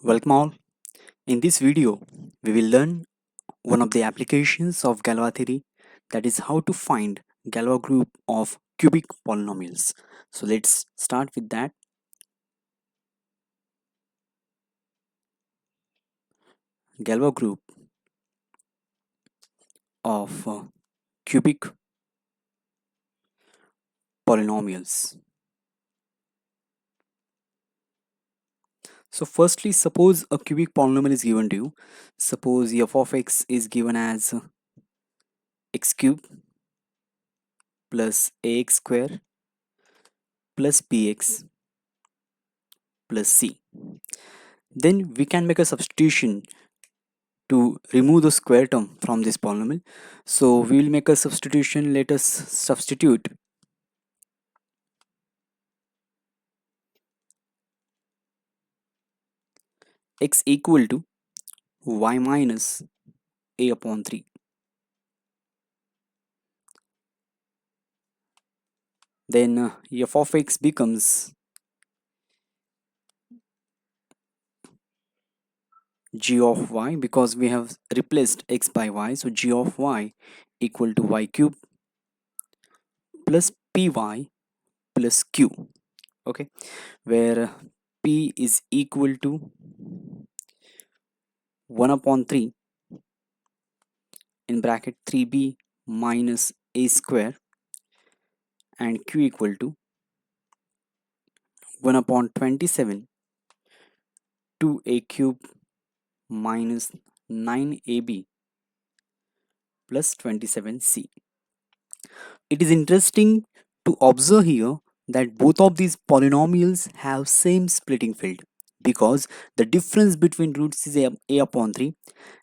Welcome all. In this video, we will learn one of the applications of Galois theory, that is how to find Galois group of cubic polynomials. So let's start with that. Galois group of cubic polynomials. So firstly, suppose a cubic polynomial is given to you. Suppose f of x is given as x cube plus ax square plus bx plus c. Then we can make a substitution to remove the square term from this polynomial. So we will make a substitution. Let us substitute x equal to y minus a upon 3. Then f of x becomes g of y, because we have replaced x by y. So g of y equal to y cube plus py plus q. Okay, where p is equal to 1 upon 3 in bracket 3b minus a square, and q equal to 1 upon 27 2a cube minus 9ab plus 27c. It is interesting to observe here that both of these polynomials have same splitting field, because the difference between roots is a upon 3,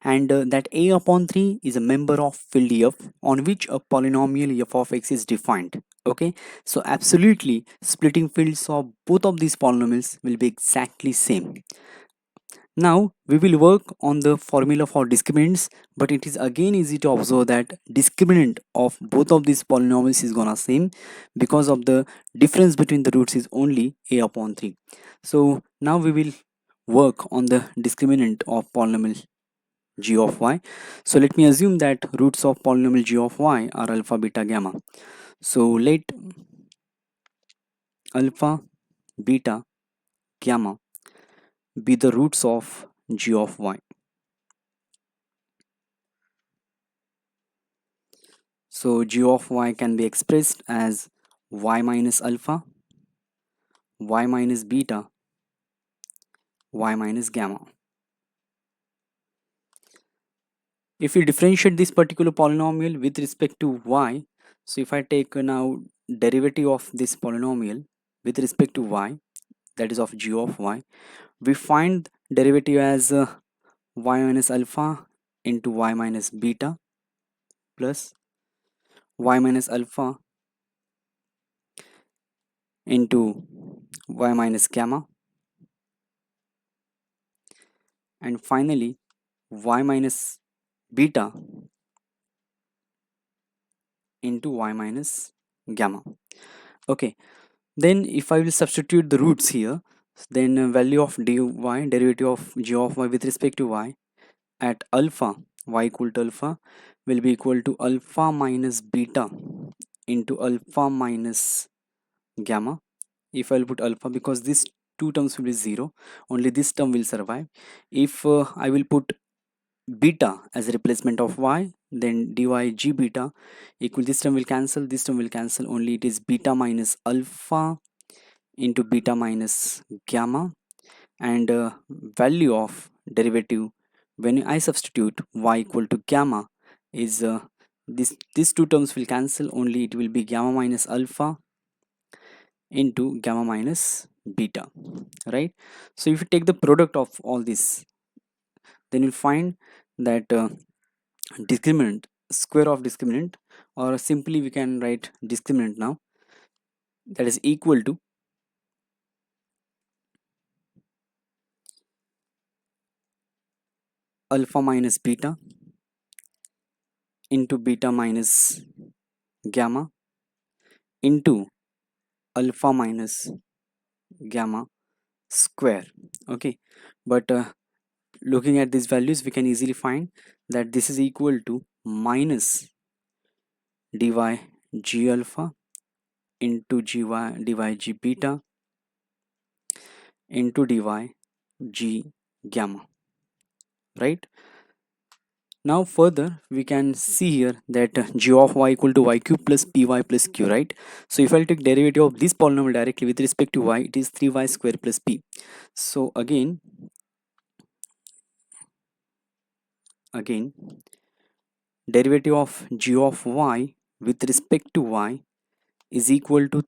and that a upon 3 is a member of field f on which a polynomial f of x is defined. Okay, so absolutely splitting fields of both of these polynomials will be exactly same. Now we will work on the formula for discriminants, but it is again easy to observe that discriminant of both of these polynomials is gonna same, because of the difference between the roots is only a upon 3. So now we will work on the discriminant of polynomial g of y. So let me assume that roots of polynomial g of y are alpha, beta, gamma. So let alpha, beta, gamma be the roots of g of y. So g of y can be expressed as y minus alpha, y minus beta, y minus gamma. If we differentiate this particular polynomial with respect to y, so if I take now derivative of this polynomial with respect to y, that is of g of y, we find derivative as y minus alpha into y minus beta plus y minus alpha into y minus gamma, and finally y minus beta into y minus gamma. Okay, then if I will substitute the roots here, then value of dy, derivative of g of y with respect to y at alpha, y equal to alpha, will be equal to alpha minus beta into alpha minus gamma. If I'll put alpha, because these two terms will be 0, only this term will survive. If I will put beta as a replacement of y, then dy g beta equal, this term will cancel, this term will cancel, only it is beta minus alpha into beta minus gamma, and value of derivative when I substitute y equal to gamma is these two terms will cancel, only it will be gamma minus alpha into gamma minus beta, right? So if you take the product of all this, then you'll find that discriminant, square of discriminant, or simply we can write discriminant now, that is equal to alpha minus beta into beta minus gamma into alpha minus gamma square. Okay, but looking at these values, we can easily find that this is equal to minus dy g alpha into dy g beta into dy g gamma, right? Now further we can see here that g of y equal to y cube plus py plus q, right? So if I take derivative of this polynomial directly with respect to y, it is 3y square plus p. So again derivative of g of y with respect to y is equal to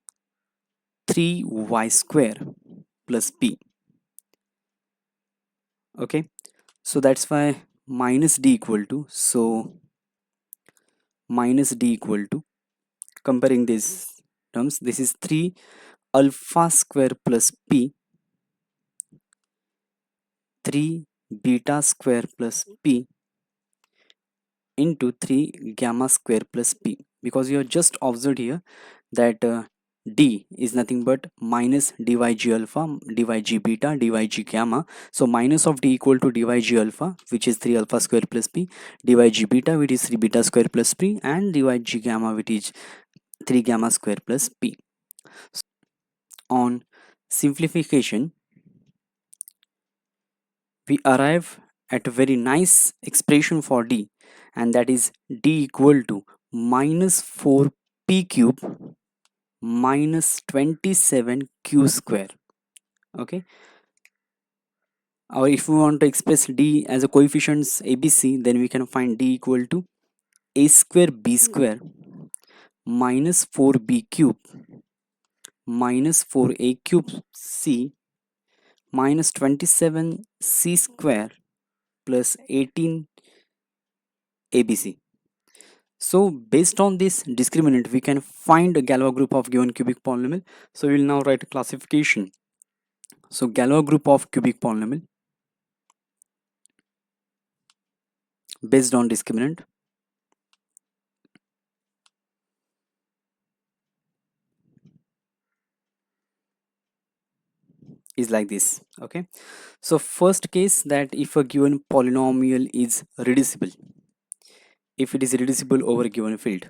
3y square plus p. Okay, so that's why minus d equal to, so minus d equal to, comparing these terms, this is 3 alpha square plus p, 3 beta square plus p into 3 gamma square plus p, because you have just observed here that d is nothing but minus dy g alpha, dy g beta, dy g gamma. So minus of d equal to dy g alpha, which is 3 alpha square plus p, dy g beta, which is 3 beta square plus p, and dy g gamma, which is 3 gamma square plus p. On simplification, we arrive at a very nice expression for d, and that is d equal to minus 4p cube minus 27q square. Okay, or if we want to express d as a coefficients abc, then we can find d equal to a square b square minus 4b cube minus 4a cube c minus 27c square plus 18 abc. So based on this discriminant, we can find a Galois group of given cubic polynomial. So we will now write a classification. So Galois group of cubic polynomial based on discriminant is like this. Okay, so first case, that if a given polynomial is reducible, if it is reducible over a given field,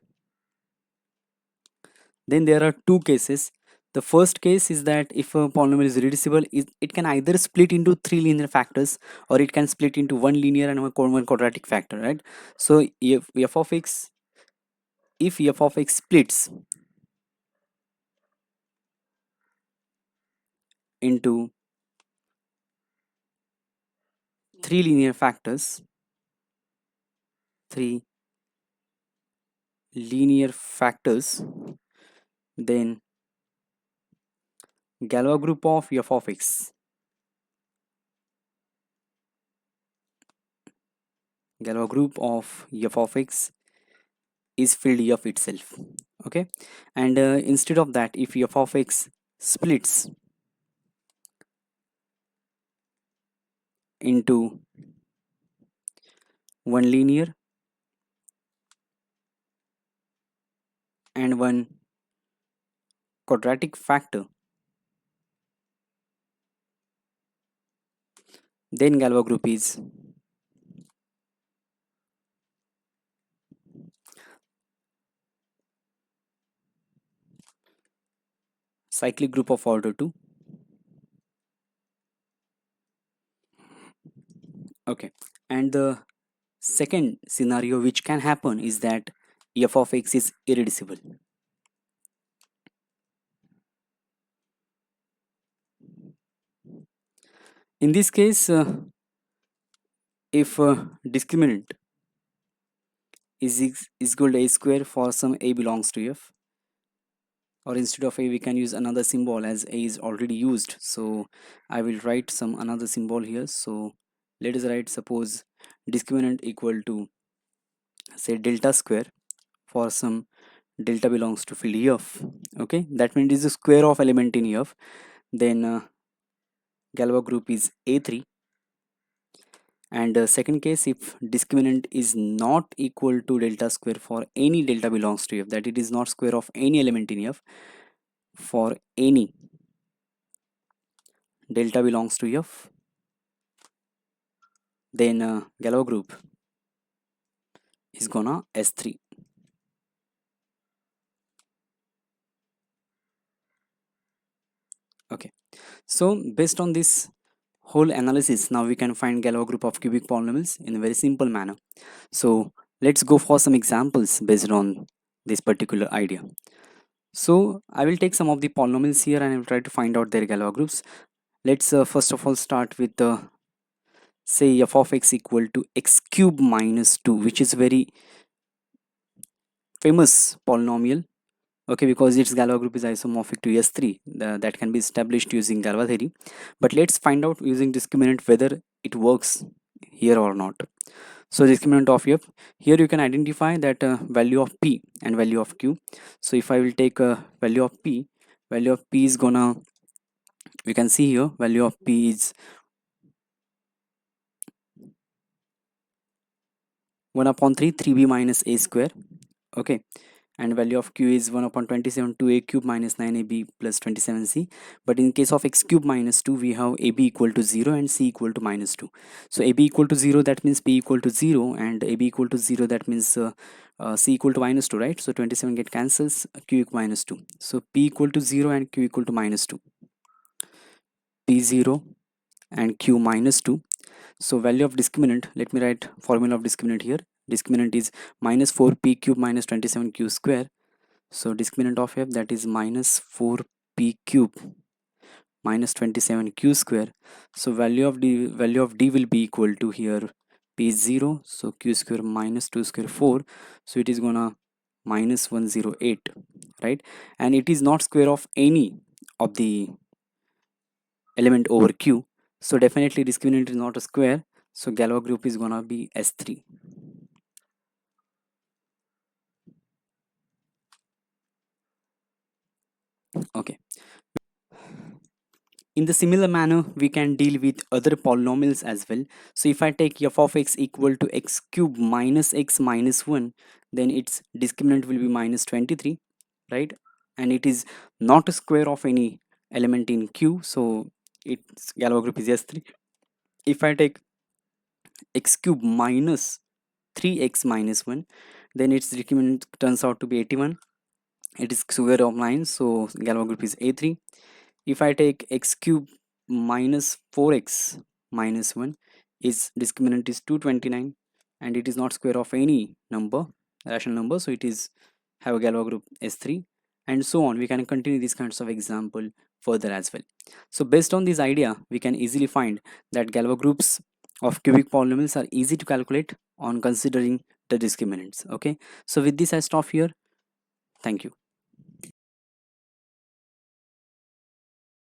then there are two cases. The first case is that if a polynomial is reducible, it can either split into three linear factors, or it can split into one linear and one quadratic factor, right? So if f of x splits into three linear factors, three linear factors, then Galois group of f of x, Galois group of f of x is field f itself. Okay, and instead of that, if f of x splits into one linear and one quadratic factor, then Galois group is cyclic group of order 2. Okay, and the second scenario which can happen is that f of x is irreducible. In this case, if discriminant is equal to a square for some a belongs to f, or instead of a we can use another symbol, as a is already used, so I will write some another symbol here. So let us write, suppose discriminant equal to say delta square for some delta belongs to field f. Okay, that means it is the square of element in f. Then Galois group is a3. And second case, if discriminant is not equal to delta square for any delta belongs to f, that it is not square of any element in f for any delta belongs to f, then Galois group is gonna S3. Okay, so based on this whole analysis, now we can find Galois group of cubic polynomials in a very simple manner. So let's go for some examples based on this particular idea. So I will take some of the polynomials here and I will try to find out their Galois groups. Let's first of all start with the say f of x equal to x cube minus 2, which is very famous polynomial. Okay, because its Galois group is isomorphic to S3, that can be established using Galois theory. But let's find out using discriminant whether it works here or not. So discriminant of f, here you can identify that value of p and value of q. So if I will take a value of p is gonna, we can see here value of p is 1 upon 3 3b minus a square. Okay, and value of q is 1 upon 27 2a cube minus 9ab plus 27c. But in case of x cube minus 2, we have ab equal to 0 and c equal to minus 2. So ab equal to 0, that means p equal to 0, and ab equal to 0, that means c equal to minus 2, right? So 27 get cancels, q equal minus 2. So p equal to 0 and q equal to minus 2. P 0 and q minus 2. So value of discriminant, let me write formula of discriminant here. Discriminant is minus 4p cube minus 27q square. So discriminant of f, that is minus 4p cube minus 27q square. So value of d will be equal to here p is 0, so q square minus 2 square 4, so it is gonna minus 108, right? And it is not square of any of the element over q, so definitely discriminant is not a square, so Galois group is gonna be S3. Okay, in the similar manner we can deal with other polynomials as well. So if I take f of x equal to x cube minus x minus 1, then its discriminant will be minus 23, right? And it is not a square of any element in q, so its Galois group is S3. If I take x cube minus 3x minus 1, then its discriminant turns out to be 81. It is square of 9, so Galois group is A3. If I take x cube minus 4x minus 1, its discriminant is 229, and it is not square of any number, rational number, so it is have a Galois group S3, and so on. We can continue these kinds of example further as well. So based on this idea, we can easily find that Galois groups of cubic polynomials are easy to calculate on considering the discriminants. Okay, so with this I stop here. Thank you.